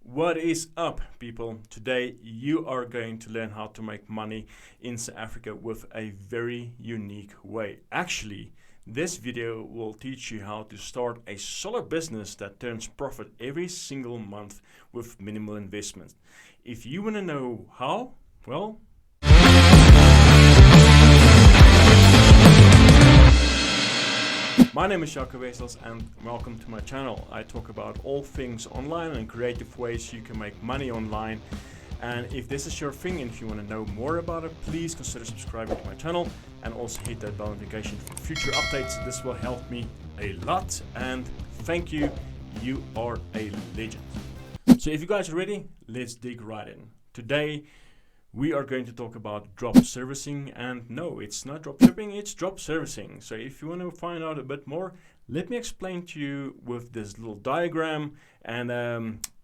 What is up, people? Today you are going to learn how to make money in South Africa with a very unique way. Actually, this video will teach you how to start a solid business that turns profit every single month with minimal investment. If you want to know how, well, my name is Jacques Wessels and welcome to my channel. I talk about all things online and creative ways you can make money online. And if this is your thing and if you want to know more about it, please consider subscribing to my channel and also hit that bell notification for future updates. This will help me a lot and thank you. You are a legend. So if you guys are ready, let's dig right in. Today, we are going to talk about drop servicing, and no, it's not drop shipping, it's drop servicing. So if you want to find out a bit more, let me explain to you with this little diagram and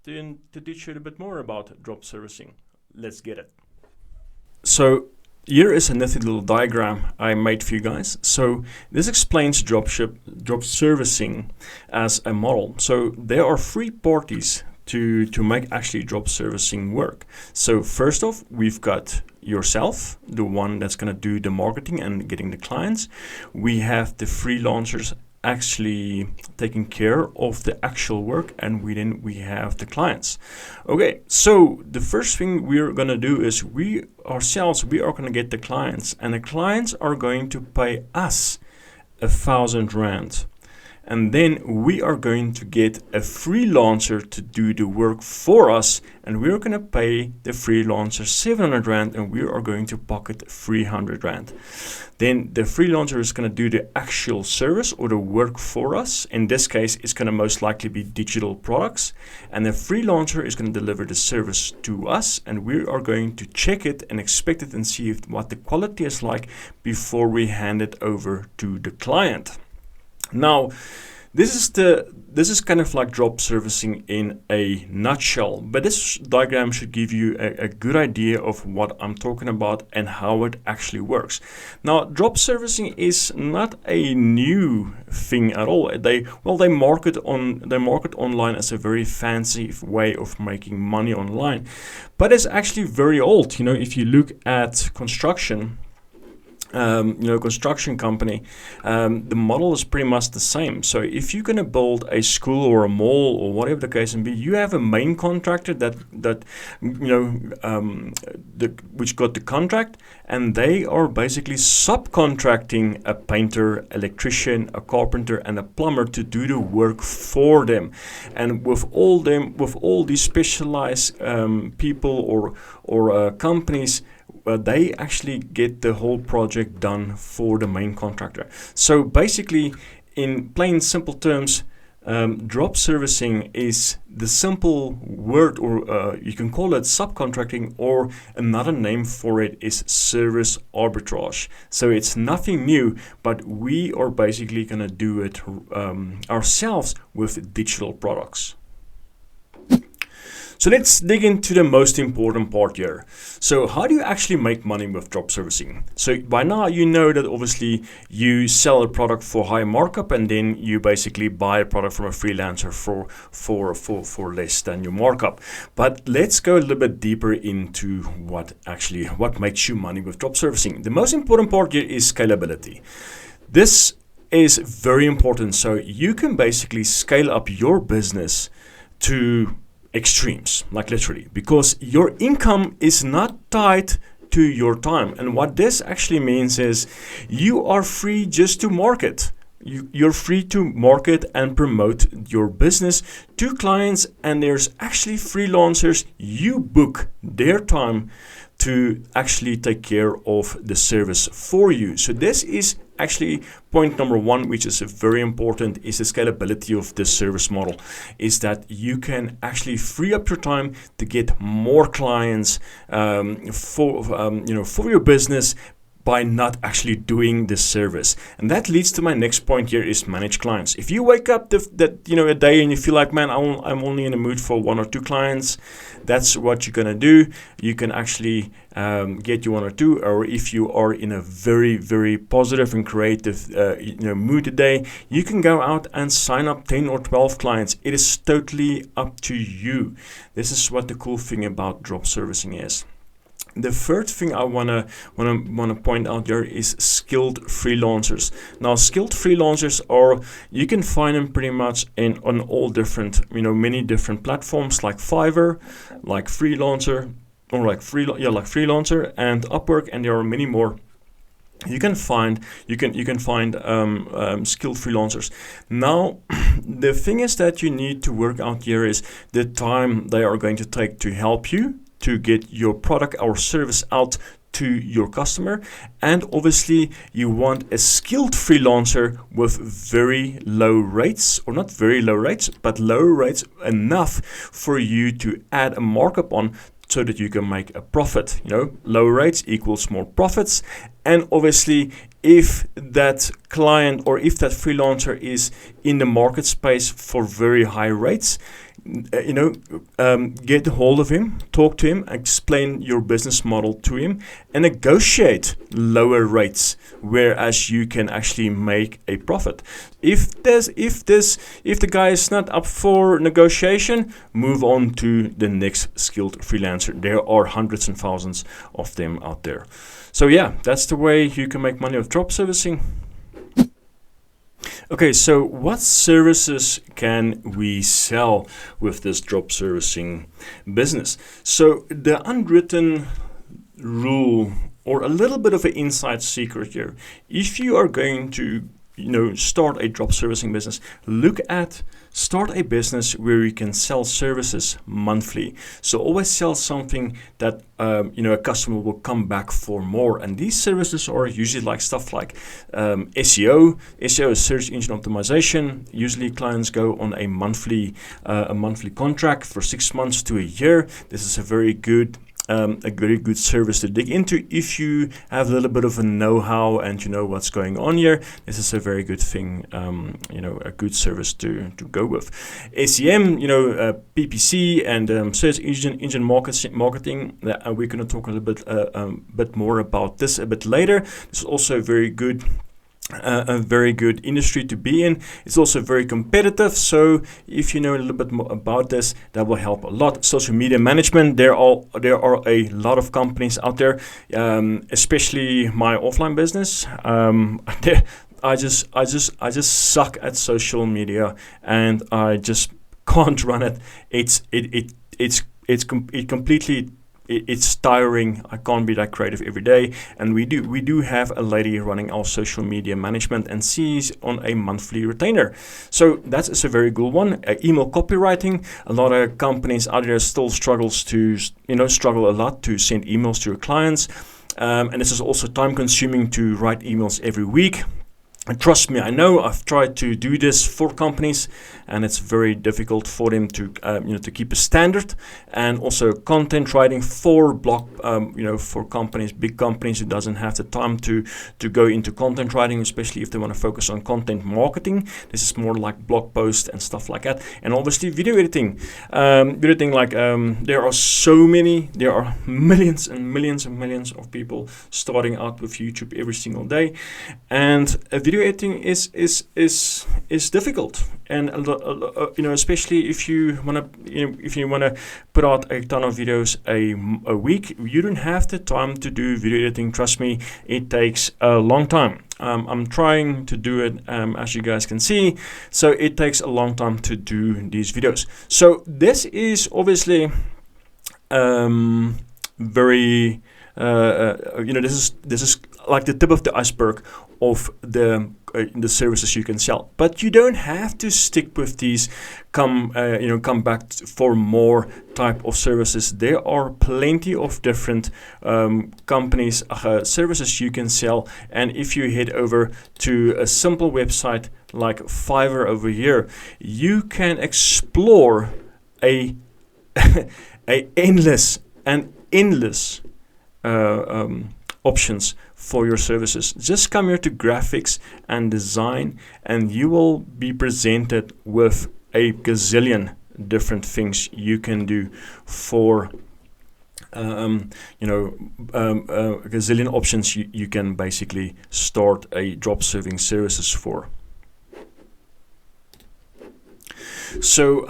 to teach you a bit more about drop servicing. Let's get it. So here is a nifty little diagram I made for you guys. So this explains drop servicing as a model. So there are three parties to make actually drop servicing work. So first off, we've got yourself, the one that's going to do the marketing and getting the clients. We have the freelancers actually taking care of the actual work, and we have the clients. Okay, so the first thing we're going to do is we are going to get the clients, and the clients are going to pay us 1,000 rand. And then we are going to get a freelancer to do the work for us, and we're going to pay the freelancer 700 rand, and we are going to pocket 300 rand. Then the freelancer is going to do the actual service or the work for us. In this case, it's going to most likely be digital products, and the freelancer is going to deliver the service to us, and we are going to check it and inspect it and see what the quality is like before we hand it over to the client. Now, this is kind of like drop servicing in a nutshell, but this diagram should give you a good idea of what I'm talking about and how it actually works. Now, drop servicing is not a new thing at all. They market online as a very fancy way of making money online, but it's actually very old. You know, if you look at construction. Construction company, the model is pretty much the same. So if you're going to build a school or a mall or whatever the case may be, you have a main contractor which got the contract, and they are basically subcontracting a painter, electrician, a carpenter, and a plumber to do the work for them. And with all these specialized people or companies, they actually get the whole project done for the main contractor. So basically, in plain simple terms, drop servicing is the simple word, or you can call it subcontracting, or another name for it is service arbitrage. So it's nothing new, but we are basically going to do it ourselves with digital products. So let's dig into the most important part here. So how do you actually make money with drop servicing? So by now you know that obviously you sell a product for high markup, and then you basically buy a product from a freelancer for less than your markup. But let's go a little bit deeper into what makes you money with drop servicing. The most important part here is scalability. This is very important. So you can basically scale up your business to extremes, like literally, because your income is not tied to your time. And what this actually means is you are free just to market. You're free to market and promote your business to clients, and there's actually freelancers, you book their time to actually take care of the service for you. So this is actually point number one, which is very important, is the scalability of this service model, is that you can actually free up your time to get more clients for your business, by not actually doing this service. And that leads to my next point here is manage clients. If you wake up a day and you feel like, man, I'm only in the mood for 1 or 2 clients, that's what you're gonna do. You can actually get you 1 or 2, or if you are in a very, very positive and creative mood today, you can go out and sign up 10 or 12 clients. It is totally up to you. This is what the cool thing about drop servicing is. The third thing I wanna point out there is skilled freelancers. Now, skilled freelancers you can find them pretty much on all different, many different platforms like Fiverr, like Freelancer, or like Freelancer and Upwork, and there are many more. You can find skilled freelancers. Now, the thing is that you need to work out here is the time they are going to take to help you to get your product or service out to your customer. And obviously you want a skilled freelancer with very low rates, or not very low rates, but low rates enough for you to add a markup on so that you can make a profit. Low rates equals more profits. And obviously, if that client or if that freelancer is in the market space for very high rates, get a hold of him, talk to him, explain your business model to him, and negotiate lower rates, whereas you can actually make a profit. If the guy is not up for negotiation, move on to the next skilled freelancer. There are hundreds and thousands of them out there. So yeah, that's the way you can make money with drop servicing. Okay, so what services can we sell with this drop servicing business? So the unwritten rule, or a little bit of an inside secret here, if you are going to start a drop servicing business, start a business where you can sell services monthly. So always sell something that a customer will come back for more. And these services are usually like stuff like SEO. SEO is search engine optimization. Usually clients go on a monthly contract for 6 months to a year. This is a very good service to dig into if you have a little bit of a know-how and you know what's going on here. This is a very good thing, a good service to go with. SEM, PPC and search engine marketing. We're going to talk a little bit more about this a bit later. This is also a very good industry to be in. It's also very competitive, so if you know a little bit more about this, that will help a lot. Social media management, there are a lot of companies out there, especially my offline business. I just suck at social media, and I just can't run it. It's tiring. I can't be that creative every day. And we do have a lady running our social media management, and she's on a monthly retainer. So that's a very good one. Email copywriting. A lot of companies out there still struggle a lot to send emails to your clients. And this is also time consuming to write emails every week. And trust me, I know I've tried to do this for companies, and it's very difficult for them to keep a standard. And also content writing for for companies, big companies who doesn't have the time to go into content writing, especially if they want to focus on content marketing. This is more like blog posts and stuff like that. And obviously video editing. There are millions and millions and millions of people starting out with YouTube every single day, and video editing is difficult, and especially if you wanna put out a ton of videos a week. You don't have the time to do video editing. Trust me, it takes a long time. I'm trying to do it, as you guys can see. So it takes a long time to do these videos. So this is obviously very. This is like the tip of the iceberg of the services you can sell, but you don't have to stick with these. Come back for more type of services. There are plenty of different companies, services you can sell, and if you head over to a simple website like Fiverr over here, you can explore a endless options for your services. Just come here to graphics and design, and you will be presented with a gazillion different things you can do for a gazillion options you can basically start a drop serving services for. So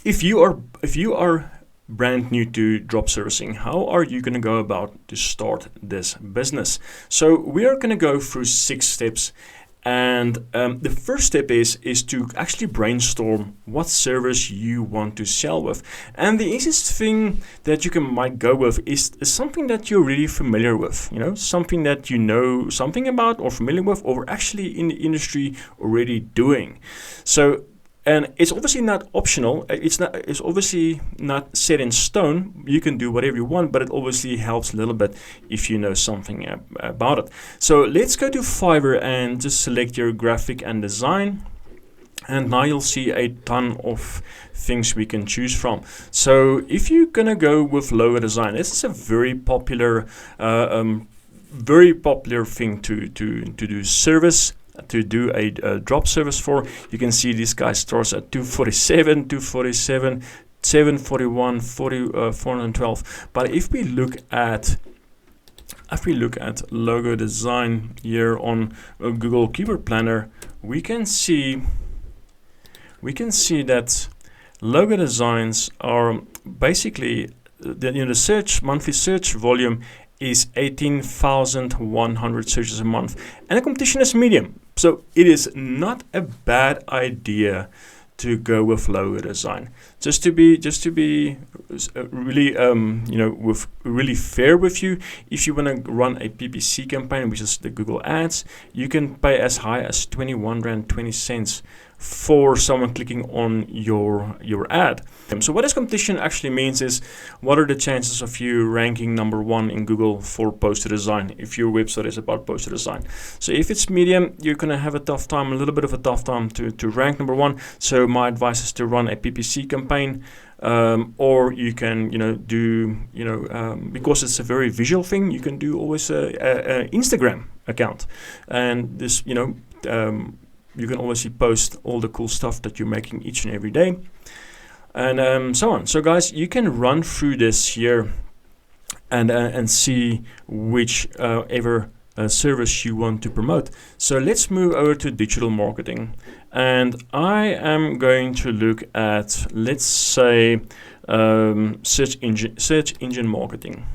if you are brand new to drop servicing, how are you going to go about to start this business? So we are going to go through 6 steps. And the first step is to actually brainstorm what service you want to sell with. And the easiest thing that you might go with is something that you're really familiar with, something that you know something about or familiar with, or actually in the industry already doing. So, and it's obviously not optional. It's obviously not set in stone. You can do whatever you want, but it obviously helps a little bit if you know something about it. So let's go to Fiverr and just select your graphic and design. And now you'll see a ton of things we can choose from. So if you're gonna go with logo design, this is a very popular thing to do service. To do a drop service for. You can see this guy starts at 247, 247, 741, 412. But if we look at logo design here on Google Keyword Planner, we can see that logo designs are basically the monthly search volume is 18,100 searches a month, and the competition is medium. So it is not a bad idea to go with logo design. Just to be really really fair with you, if you want to run a PPC campaign, which is the Google Ads, you can pay as high as 21.20 Rand for someone clicking on your ad. So what this competition actually means is, what are the chances of you ranking number 1 in Google for poster design if your website is about poster design? So if it's medium, you're gonna have a little bit of a tough time to rank number 1. So my advice is to run a PPC campaign, or you can because it's a very visual thing, you can do always a Instagram account, and this you can obviously post all the cool stuff that you're making each and every day, and so on. So guys, you can run through this here and see which ever service you want to promote. So let's move over to digital marketing, and I am going to look at, let's say, search engine marketing.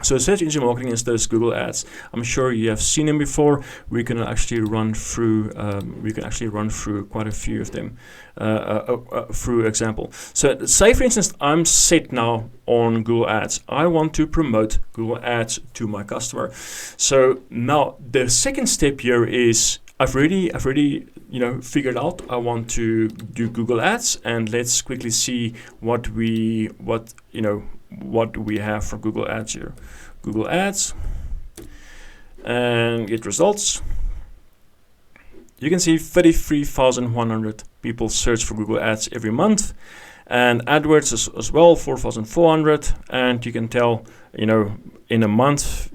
So search engine marketing is those Google Ads. I'm sure you have seen them before. We can actually run through quite a few of them through example. So say for instance, I'm set now on Google Ads. I want to promote Google Ads to my customer. So now the second step here is I've already figured out I want to do Google Ads, and let's quickly see what we have for Google Ads here. Google Ads, and get results. You can see 33,100 people search for Google Ads every month, and AdWords as well, 4,400, and you can tell in a month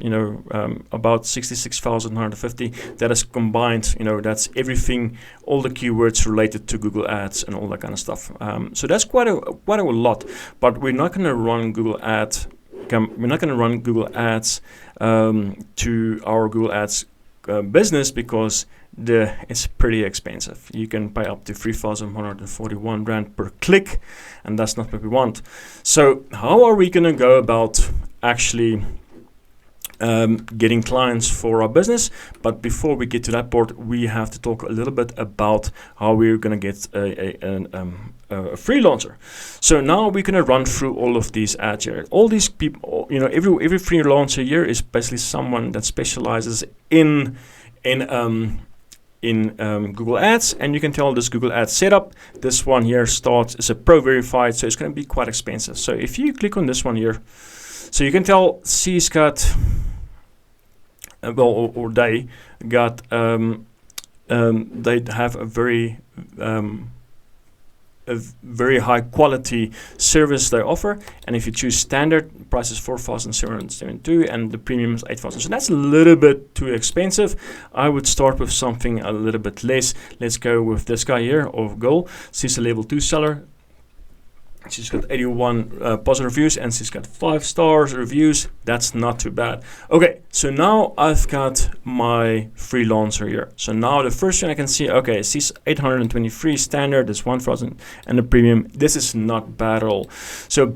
about 66,150. That is combined, that's everything, all the keywords related to Google Ads and all that kind of stuff. So that's quite a lot, but we're not going to run Google Ads. We're not going to run Google Ads to our Google Ads business, because it's pretty expensive. You can pay up to 3,141 Rand per click, and that's not what we want. So how are we going to go about actually getting clients for our business? But before we get to that part, we have to talk a little bit about how we're going to get a freelancer. So now we're going to run through all of these ads here. All these people, every freelancer here is basically someone that specializes in Google Ads, and you can tell this Google Ads setup. This one here is a pro verified, so it's going to be quite expensive. So if you click on this one here, so you can tell she's got they got they have a very a very high quality service they offer. And if you choose standard, price is 4,772 and the premium is 8,000. So that's a little bit too expensive. I would start with something a little bit less. Let's go with this guy here of Goal. She's a level 2 seller. She's got 81 positive reviews and she's got 5 stars reviews. That's not too bad. Okay, so now I've got my freelancer here. So now the first thing I can see, okay, she's 823 standard, is 1,000, and the premium. This is not bad at all. So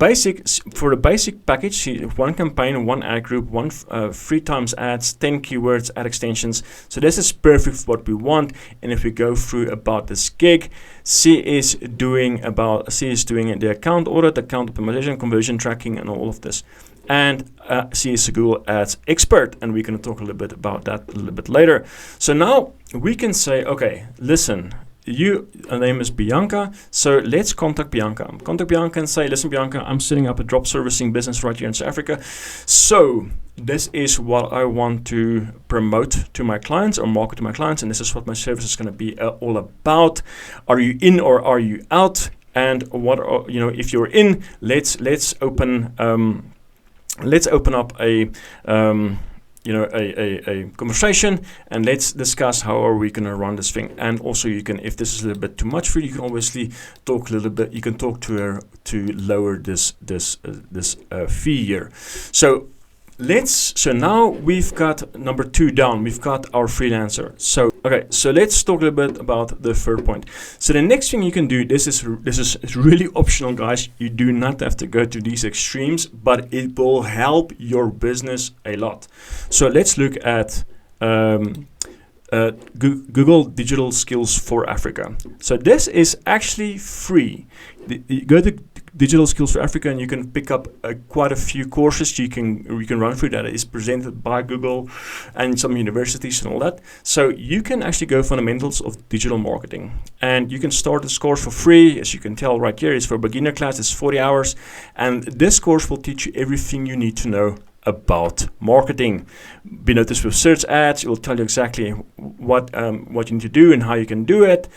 for the basic package, she 1 campaign, 1 ad group, 1 3 times ads, 10 keywords, ad extensions. So this is perfect for what we want. And if we go through about this gig, she is doing the account audit, account optimization, conversion tracking, and all of this. And she is a Google Ads expert, and we're going to talk a little bit about that a little bit later. So now we can say, okay, listen, her name is Bianca, so let's contact Bianca. Contact Bianca and say, listen, Bianca, I'm setting up a drop servicing business right here in South Africa. So this is what I want to promote to my clients or market to my clients, and this is what my service is going to be all about. Are you in or are you out? And what are, if you're in, let's open up a conversation, and let's discuss how are we going to run this thing. And also, you can, if this is a little bit too much for you, you can obviously talk a little bit. You can talk to her to lower this fee here. So now we've got number 2 down. We've got our freelancer. So let's talk a little bit about the third point. So the next thing you can do, this is really optional, guys. You do not have to go to these extremes, but it will help your business a lot. So let's look at Google Digital Skills for Africa. So this is actually free. You go to Digital Skills for Africa, and you can pick up quite a few courses you can run through that is presented by Google and some universities and all that. So you can actually go fundamentals of digital marketing, and you can start this course for free. As you can tell right here, it's for beginner class. It's 40 hours, and this course will teach you everything you need to know about marketing. Be noticed with search ads. It will tell you exactly what you need to do and how you can do it,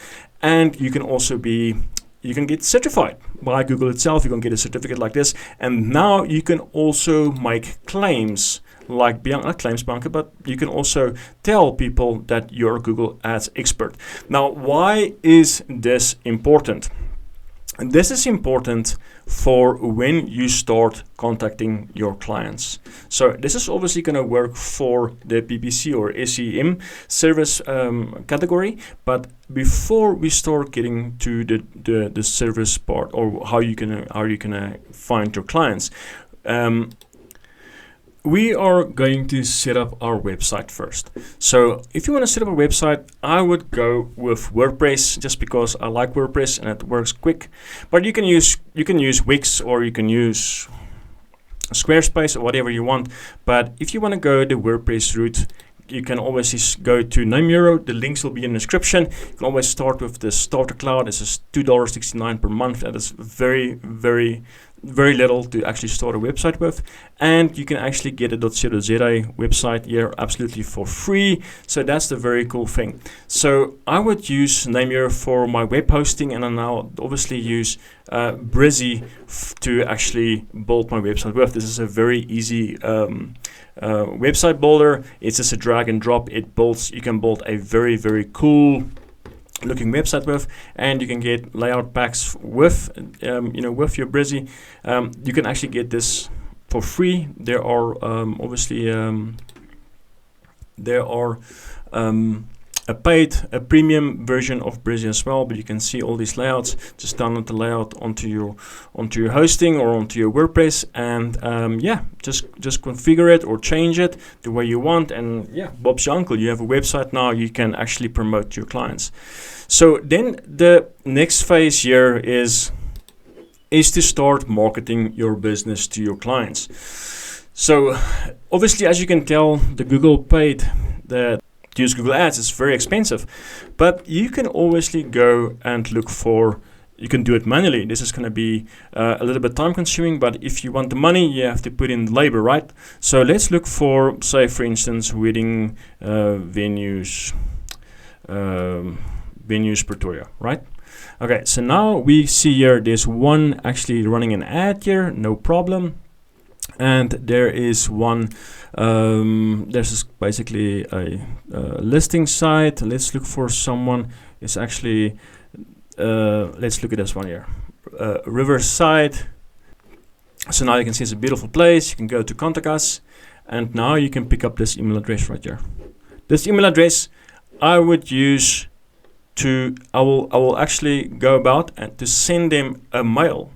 and you can get certified by Google itself. You can get a certificate like this, and now you can also make claims like Bianca, but you can also tell people that you're a Google Ads expert. Now, why is this important? And this is important for when you start contacting your clients. So this is obviously going to work for the PPC or SEM service category, but before we start getting to the service part, or how you can find your clients, we are going to set up our website first. So if you want to set up a website, I would go with WordPress, just because I like WordPress and it works quick. But you can use Wix, or you can use Squarespace, or whatever you want. But if you want to go the WordPress route, you can always go to Namuro. The links will be in the description. You can always start with the starter cloud. This is $2.69 per month. That is very, very, very little to actually start a website with. And you can actually get a .co.za website here absolutely for free. So that's the very cool thing. So I would use Namuro for my web hosting, and then I'll obviously use Brizy to actually build my website with. This is a very easy website builder. It's just a drag and drop. You can build a very, very cool looking website with, and you can get layout packs with with your Brizy. You can actually get this for free. There are a premium version of Brizy as well, but you can see all these layouts. Just download the layout onto your hosting or onto your WordPress, and just configure it or change it the way you want, and Bob's your uncle. You have a website now. You can actually promote to your clients. So then the next phase here is to start marketing your business to your clients. So obviously, as you can tell, the Google paid to use Google Ads is very expensive, but you can obviously go and look for, you can do it manually. This is going to be a little bit time consuming, but if you want the money, you have to put in labor, right? So let's look for, say, for instance, wedding venues Pretoria, right? Okay, so now we see here there's one actually running an ad here, no problem. And there is one, there's basically a listing site. Let's look for someone. It's actually, let's look at this one here, Riverside. So now you can see it's a beautiful place. You can go to contact us, and now you can pick up this email address right here. This email address I would use to, I will actually go about and to send them a mail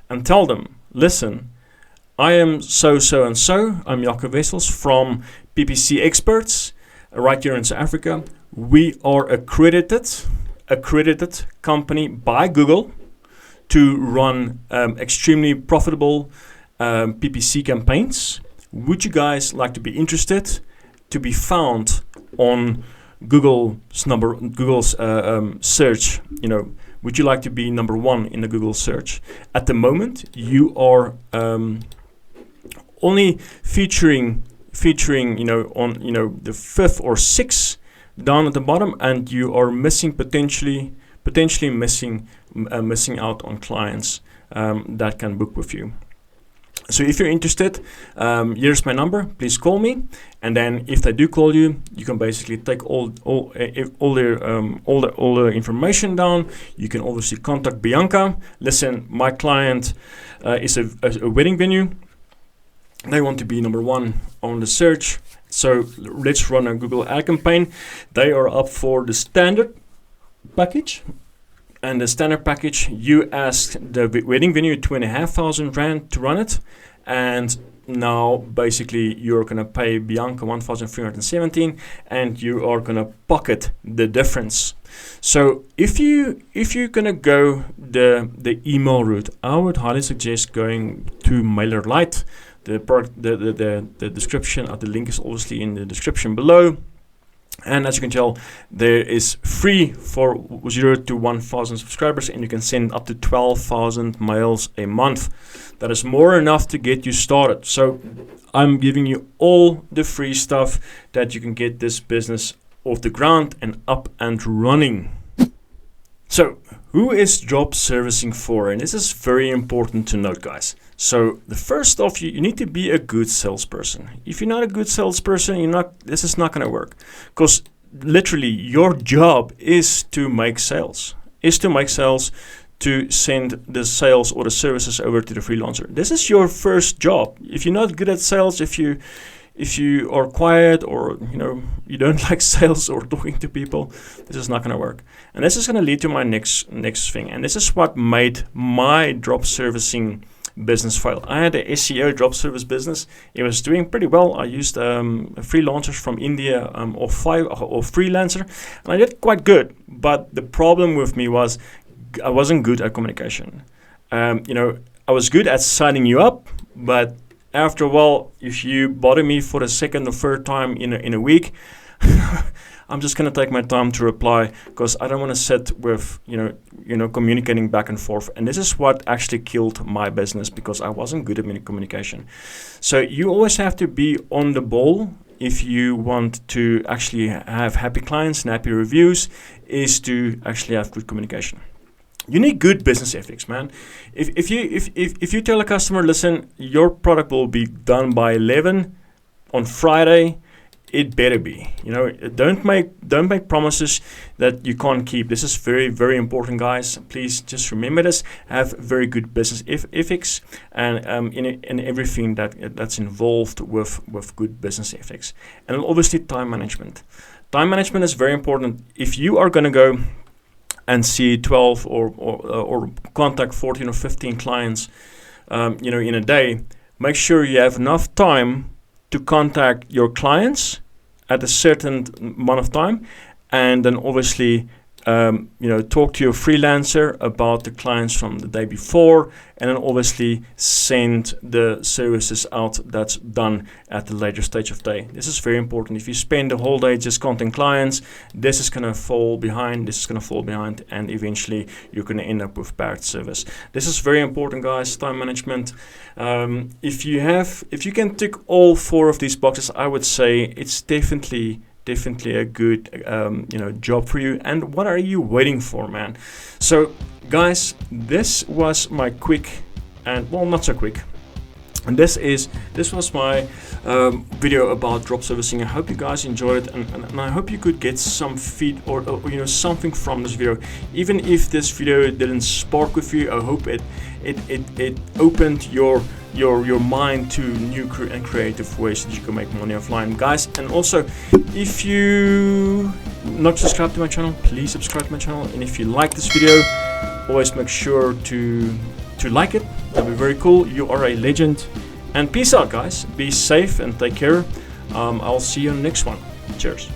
and tell them, listen, I am so and so. I'm Jaco Wessels from PPC Experts right here in South Africa. We are accredited company by Google to run extremely profitable PPC campaigns. Would you guys like to be interested to be found on Google's search? You know, would you like to be number one in the Google search? At the moment, you are only featuring, you know, on the 5th or 6th down at the bottom, and you are missing potentially missing out on clients that can book with you. So if you're interested, here's my number. Please call me, and then if they do call you, you can basically take all the information down. You can obviously contact Bianca. Listen, my client is a wedding venue. They want to be number one on the search. So let's run a Google ad campaign. They are up for the standard package. And the standard package, you ask the wedding venue 2,500 Rand to run it. And now basically you're going to pay Bianca 1,317 and you are going to pocket the difference. So if you're going to go the email route, I would highly suggest going to MailerLite. The description of the link is obviously in the description below. And as you can tell, there is free for 0 to 1,000 subscribers, and you can send up to 12,000 mails a month. That is more enough to get you started. So I'm giving you all the free stuff that you can get this business off the ground and up and running. So who is job servicing for? And this is very important to note, guys. So the first off, you need to be a good salesperson. If you're not a good salesperson, this is not going to work, because literally your job is to make sales, to send the sales or the services over to the freelancer. This is your first job. If you're not good at sales, if you are quiet, or you don't like sales or talking to people, this is not going to work. And this is going to lead to my next thing. And this is what made my drop servicing business fail. I had a SEO drop service business. It was doing pretty well. I used freelancers from India or Freelancer, and I did quite good. But the problem with me was I wasn't good at communication. I was good at signing you up, but after a while, if you bother me for the second or third time in a week, I'm just going to take my time to reply, because I don't want to sit with, communicating back and forth. And this is what actually killed my business, because I wasn't good at communication. So you always have to be on the ball if you want to actually have happy clients and happy reviews, is to actually have good communication. You need good business ethics, man. If you tell a customer, listen, your product will be done by 11 on Friday, it better be. Don't make promises that you can't keep. This is very, very important, guys. Please just remember this. Have very good business ethics, and in everything that's involved with good business ethics. And obviously time management. Time management is very important. If you are going to go and see 12 or contact 14 or 15 clients, in a day, make sure you have enough time to contact your clients at a certain amount of time, and then obviously talk to your freelancer about the clients from the day before, and then obviously send the services out that's done at the later stage of day. This is very important. If you spend the whole day just contacting clients, this is going to fall behind, and eventually you're going to end up with bad service. This is very important, guys. Time management. If you can tick all 4 of these boxes, I would say it's definitely definitely a good job for you. And what are you waiting for, man? So guys, this was my quick, and well, not so quick, and this was my video about drop servicing. I hope you guys enjoyed it, and I hope you could get some feed or something from this video. Even if this video didn't spark with you, I hope it opened your mind to new and creative ways that you can make money offline, guys. And also, if you not subscribed to my channel, please subscribe to my channel. And if you like this video, always make sure to like it. That'd be very cool. You are a legend. And peace out, guys. Be safe and take care. I'll see you in the next one. Cheers.